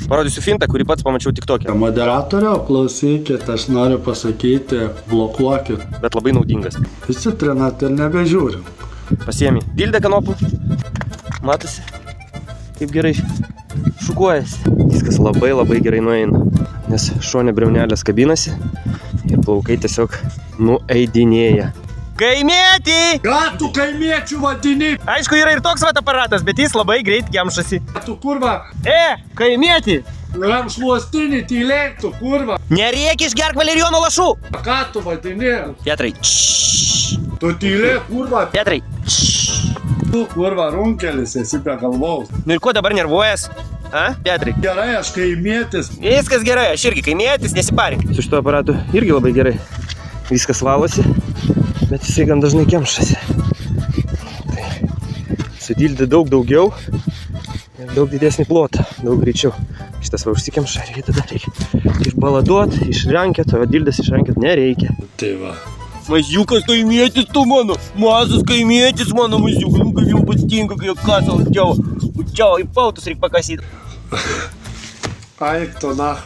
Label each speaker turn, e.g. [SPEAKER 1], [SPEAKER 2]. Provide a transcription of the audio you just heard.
[SPEAKER 1] Parodysiu fintą, kurį pats pamačiau TikTok'e.
[SPEAKER 2] Moderatoriau, klausykit, aš noriu pasakyti, blokuokit.
[SPEAKER 1] Bet labai naudingas.
[SPEAKER 2] Visi trinat ir nebežiūrim.
[SPEAKER 1] Pasiemi dildę kanopų. Matosi, kaip gerai šukuojasi. Viskas labai gerai nueina. Nes šone briaunelės kabinasi ir plaukai tiesiog nueidinėja. Kaimėti!
[SPEAKER 2] Ką tu kaimiečių vadini?
[SPEAKER 1] Aišku, yra ir toks vat aparatas, bet jis labai greit kemšasi.
[SPEAKER 2] Tu kurva,
[SPEAKER 1] Kaimėti!
[SPEAKER 2] ramšluostinį tylėk, tu kurva.
[SPEAKER 1] Nereik išgerk valerijono lašų!
[SPEAKER 2] Ką tu vadini?
[SPEAKER 1] Petrai,
[SPEAKER 2] Tu tylėk, kurva.
[SPEAKER 1] Petrai.
[SPEAKER 2] Tu kurva, runkelis esi prie galvaus.
[SPEAKER 1] Nu ir ko dabar nervuojas? Petrai.
[SPEAKER 2] Gerai, aš kaimietis.
[SPEAKER 1] Viskas gerai, aš irgi kaimėtis, nesiparink. Su šito aparatu irgi labai gerai. Viskas valosi, bet jisai gan dažnai kemšasi. Tai sudildė daug daugiau ir daug didesnį plotą, daug greičiau. Šitas va užsikemša ir tada reikia išbaladuot, išrenkėt, o dildės išrenkėt nereikia.
[SPEAKER 2] Tai va.
[SPEAKER 1] Mažiukas kaimėtis tu mano, mazas kaimėtis mano mažiukas, nu kaip jau patinka, kai kasal, čia, į pautus reik pakasyt.
[SPEAKER 2] Aik to nachui.